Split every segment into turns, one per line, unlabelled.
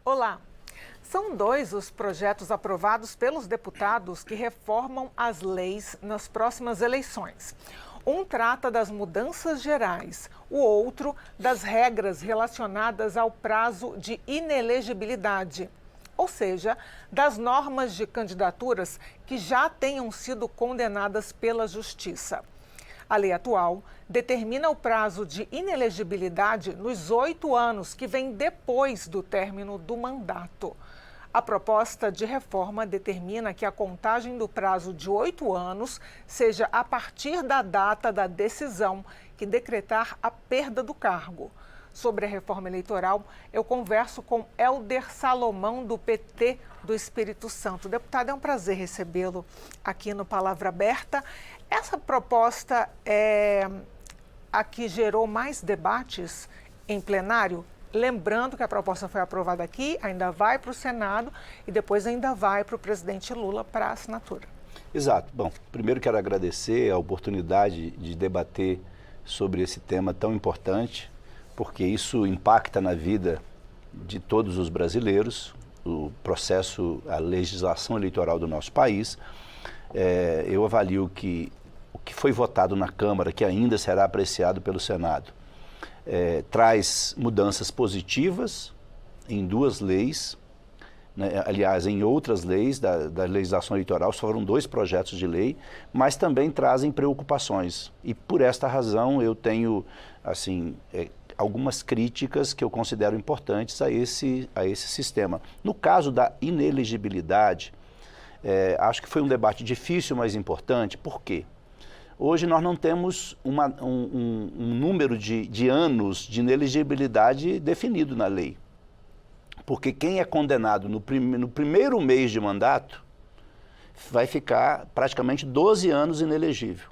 Olá! São dois os projetos aprovados pelos deputados que reformam as leis nas próximas eleições. Um trata das mudanças gerais, o outro das regras relacionadas ao prazo de inelegibilidade, ou seja, das normas de candidaturas que já tenham sido condenadas pela Justiça. A lei atual determina o prazo de inelegibilidade nos 8 anos que vem depois do término do mandato. A proposta de reforma determina que a contagem do prazo de 8 anos seja a partir da data da decisão que decretar a perda do cargo. Sobre a reforma eleitoral, eu converso com Hélder Salomão, do PT do Espírito Santo. Deputado, é um prazer recebê-lo aqui no Palavra Aberta. Essa proposta é a que gerou mais debates em plenário? Lembrando que a proposta foi aprovada aqui, ainda vai para o Senado e depois ainda vai para o presidente Lula para assinatura.
Exato. Bom, primeiro quero agradecer a oportunidade de debater sobre esse tema tão importante, porque isso impacta na vida de todos os brasileiros, o processo, a legislação eleitoral do nosso país. Eu avalio que o que foi votado na Câmara, que ainda será apreciado pelo Senado, traz mudanças positivas em 2 leis, né? Aliás, em outras leis da legislação eleitoral, foram 2 projetos de lei, mas também trazem preocupações. E por esta razão eu tenho, assim, algumas críticas que eu considero importantes a esse sistema. No caso da inelegibilidade, acho que foi um debate difícil, mas importante. Por quê? Hoje nós não temos um número de anos de inelegibilidade definido na lei. Porque quem é condenado no primeiro mês de mandato vai ficar praticamente 12 anos inelegível.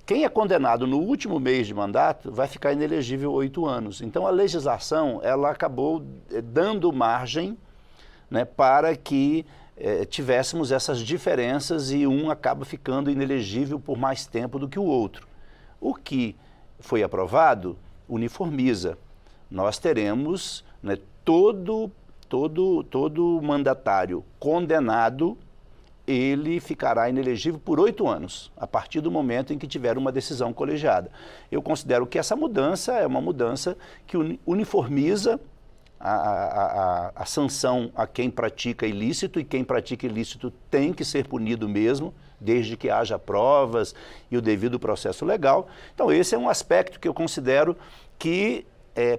Quem é condenado no último mês de mandato vai ficar inelegível 8 anos. Então a legislação ela acabou dando margem, né, para que tivéssemos essas diferenças e um acaba ficando inelegível por mais tempo do que o outro. O que foi aprovado uniformiza. Nós teremos, né, todo mandatário condenado, ele ficará inelegível por 8 anos, a partir do momento em que tiver uma decisão colegiada. Eu considero que essa mudança é uma mudança que uniformiza a sanção a quem pratica ilícito, e quem pratica ilícito tem que ser punido mesmo, desde que haja provas e o devido processo legal. Então esse é um aspecto que eu considero que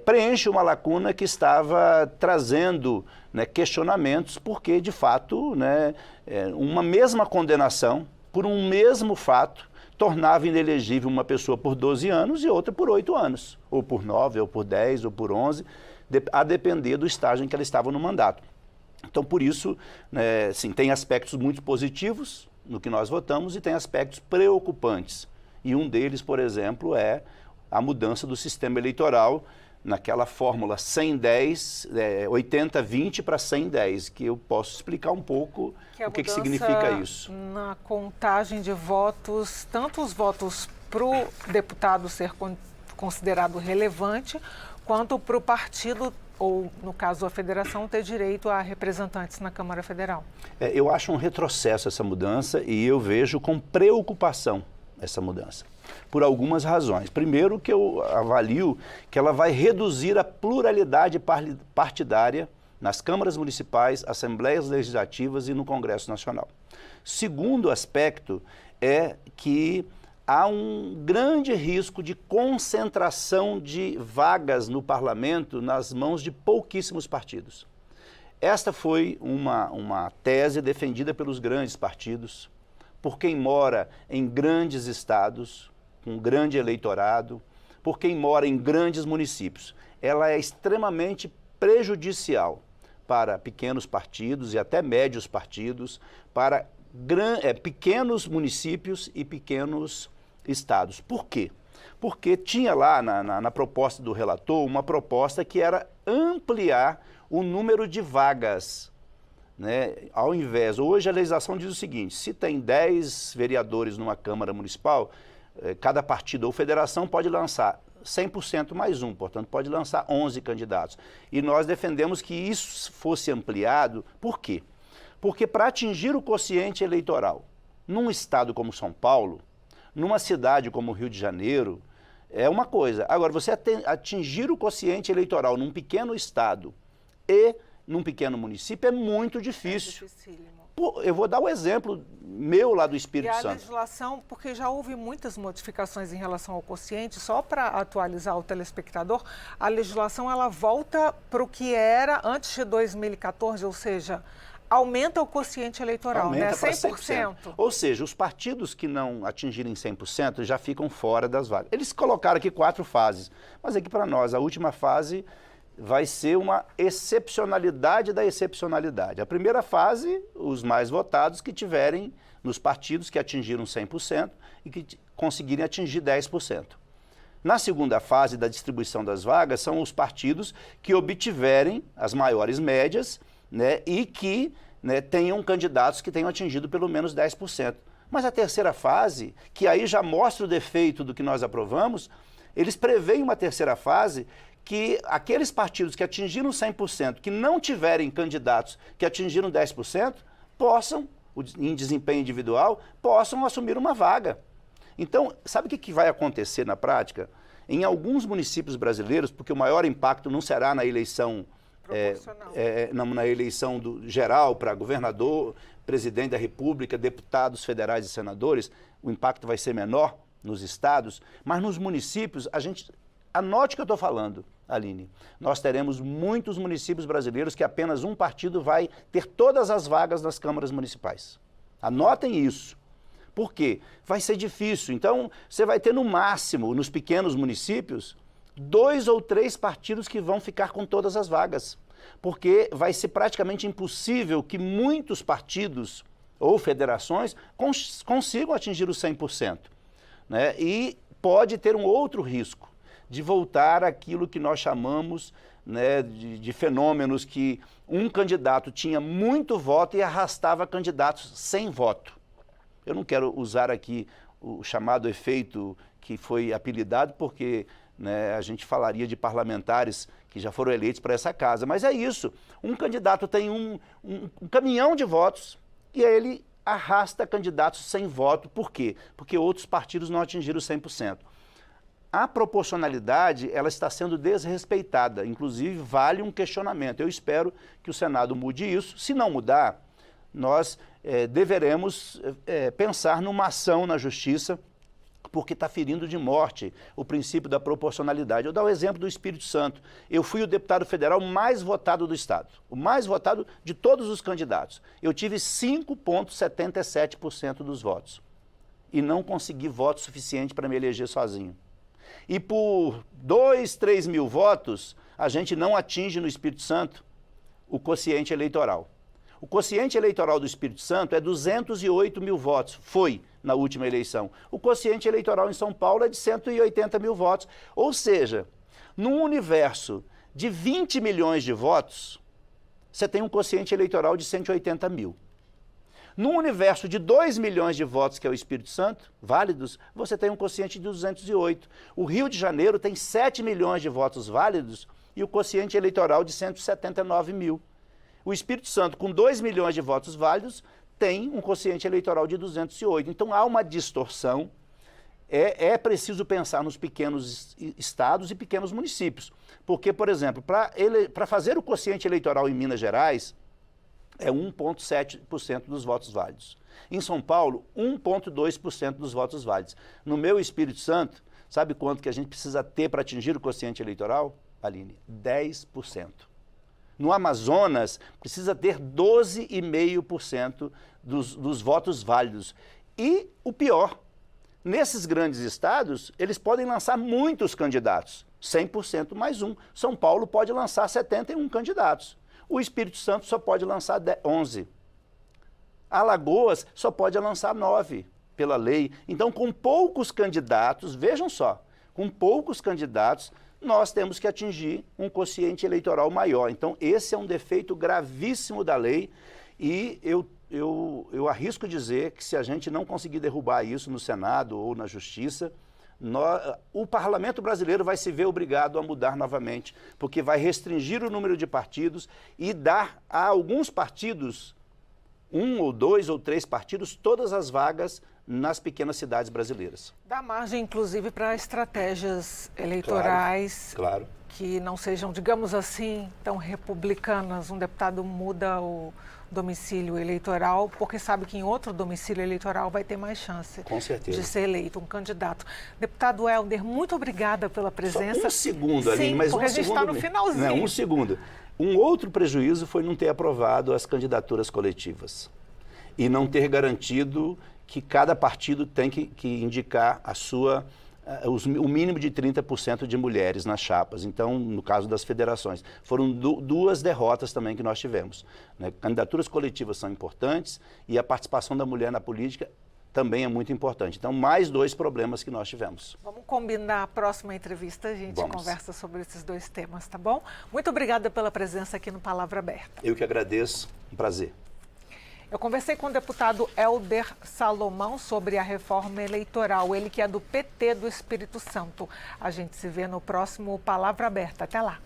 preenche uma lacuna que estava trazendo, né, questionamentos, porque de fato, né, uma mesma condenação por um mesmo fato tornava inelegível uma pessoa por 12 anos e outra por 8 anos, ou por 9, ou por 10, ou por 11, a depender do estágio em que ela estava no mandato. Então, por isso, né, sim, tem aspectos muito positivos no que nós votamos e tem aspectos preocupantes. E um deles, por exemplo, é a mudança do sistema eleitoral naquela fórmula 110, 80-20 para 110, que eu posso explicar um pouco o que significa isso.
Na contagem de votos, tanto os votos para o deputado ser considerado relevante, quanto para o partido, ou no caso a federação, ter direito a representantes na Câmara Federal.
Eu acho um retrocesso essa mudança e eu vejo com preocupação essa mudança, por algumas razões. Primeiro, que eu avalio que ela vai reduzir a pluralidade partidária nas câmaras municipais, assembleias legislativas e no Congresso Nacional. Segundo aspecto é que há um grande risco de concentração de vagas no parlamento nas mãos de pouquíssimos partidos. Esta foi uma tese defendida pelos grandes partidos, por quem mora em grandes estados, com grande eleitorado, por quem mora em grandes municípios. Ela é extremamente prejudicial para pequenos partidos e até médios partidos, para pequenos municípios e pequenos estados. Por quê? Porque tinha lá na proposta do relator uma proposta que era ampliar o número de vagas, né? Ao invés, hoje a legislação diz o seguinte: se tem 10 vereadores numa Câmara Municipal, cada partido ou federação pode lançar 100% mais um, portanto pode lançar 11 candidatos. E nós defendemos que isso fosse ampliado, por quê? Porque para atingir o quociente eleitoral, num estado como São Paulo, numa cidade como Rio de Janeiro, é uma coisa. Agora, você atingir o quociente eleitoral num pequeno estado e num pequeno município é muito difícil. Eu vou dar o exemplo meu lá do Espírito Santo.
E a legislação, porque já houve muitas modificações em relação ao quociente, só para atualizar o telespectador, a legislação ela volta para o que era antes de 2014, ou seja, aumenta o quociente eleitoral,
aumenta,
né? 100%.
Ou seja, os partidos que não atingirem 100% já ficam fora das vagas. Eles colocaram aqui 4 fases, mas aqui para nós, a última fase vai ser uma excepcionalidade da excepcionalidade. A primeira fase, os mais votados que tiverem nos partidos que atingiram 100% e que conseguirem atingir 10%. Na segunda fase da distribuição das vagas, são os partidos que obtiverem as maiores médias, né, e que, né, tenham candidatos que tenham atingido pelo menos 10%. Mas a terceira fase, que aí já mostra o defeito do que nós aprovamos, eles preveem uma terceira fase que aqueles partidos que atingiram 100%, que não tiverem candidatos que atingiram 10%, possam, em desempenho individual, possam assumir uma vaga. Então, sabe o que vai acontecer na prática? Em alguns municípios brasileiros, porque o maior impacto não será na eleição na eleição geral para governador, presidente da República, deputados federais e senadores, o impacto vai ser menor nos estados, mas nos municípios, anote o que eu estou falando, Aline, nós teremos muitos municípios brasileiros que apenas um partido vai ter todas as vagas nas câmaras municipais. Anotem isso. Por quê? Vai ser difícil. Então, você vai ter no máximo, nos pequenos municípios, 2 ou 3 partidos que vão ficar com todas as vagas, porque vai ser praticamente impossível que muitos partidos ou federações consigam atingir os 100%. Né? E pode ter um outro risco, de voltar àquilo que nós chamamos, né, de fenômenos que um candidato tinha muito voto e arrastava candidatos sem voto. Eu não quero usar aqui o chamado efeito que foi apelidado, porque, né, a gente falaria de parlamentares que já foram eleitos para essa casa, mas é isso. Um candidato tem um caminhão de votos e aí ele arrasta candidatos sem voto. Por quê? Porque outros partidos não atingiram 100%. A proporcionalidade, ela está sendo desrespeitada, inclusive vale um questionamento. Eu espero que o Senado mude isso. Se não mudar, nós deveremos pensar numa ação na Justiça, porque está ferindo de morte o princípio da proporcionalidade. Eu dou o exemplo do Espírito Santo. Eu fui o deputado federal mais votado do Estado, o mais votado de todos os candidatos. Eu tive 5,77% dos votos e não consegui voto suficiente para me eleger sozinho. E por 2, 3 mil votos, a gente não atinge no Espírito Santo o quociente eleitoral. O quociente eleitoral do Espírito Santo é 208 mil votos, foi na última eleição. O quociente eleitoral em São Paulo é de 180 mil votos. Ou seja, num universo de 20 milhões de votos, você tem um quociente eleitoral de 180 mil. Num universo de 2 milhões de votos, que é o Espírito Santo, válidos, você tem um quociente de 208. O Rio de Janeiro tem 7 milhões de votos válidos e o quociente eleitoral de 179 mil. O Espírito Santo, com 2 milhões de votos válidos, tem um quociente eleitoral de 208. Então, há uma distorção. É preciso pensar nos pequenos estados e pequenos municípios. Porque, por exemplo, para fazer o quociente eleitoral em Minas Gerais, é 1,7% dos votos válidos. Em São Paulo, 1,2% dos votos válidos. No meu Espírito Santo, sabe quanto que a gente precisa ter para atingir o quociente eleitoral, Aline? 10%. No Amazonas, precisa ter 12,5% dos votos válidos. E o pior, nesses grandes estados, eles podem lançar muitos candidatos, 100% mais um. São Paulo pode lançar 71 candidatos. O Espírito Santo só pode lançar 11. Alagoas só pode lançar 9, pela lei. Então, com poucos candidatos, vejam só, com poucos candidatos, nós temos que atingir um quociente eleitoral maior. Então, esse é um defeito gravíssimo da lei e eu arrisco dizer que se a gente não conseguir derrubar isso no Senado ou na Justiça, o parlamento brasileiro vai se ver obrigado a mudar novamente, porque vai restringir o número de partidos e dar a alguns partidos, 1 ou 2 ou 3 partidos, todas as vagas nas pequenas cidades brasileiras.
Dá margem, inclusive, para estratégias eleitorais
claro.
Que não sejam, digamos assim, tão republicanas. Um deputado muda o domicílio eleitoral porque sabe que em outro domicílio eleitoral vai ter mais chance
Com certeza.
de ser eleito um candidato. Deputado Helder, muito obrigada pela presença.
Só um segundo, Aline, mas
porque
um
a gente
segundo
está no finalzinho.
Não, um segundo. Um outro prejuízo foi não ter aprovado as candidaturas coletivas e não ter garantido que cada partido tem que indicar o mínimo de 30% de mulheres nas chapas. Então, no caso das federações, foram duas derrotas também que nós tivemos, né? Candidaturas coletivas são importantes e a participação da mulher na política também é muito importante. Então, mais 2 problemas que nós tivemos.
Vamos combinar a próxima entrevista, a gente conversa sobre esses 2 temas, tá bom? Muito obrigada pela presença aqui no Palavra Aberta.
Eu que agradeço, um prazer.
Eu conversei com o deputado Helder Salomão sobre a reforma eleitoral, ele que é do PT do Espírito Santo. A gente se vê no próximo Palavra Aberta. Até lá.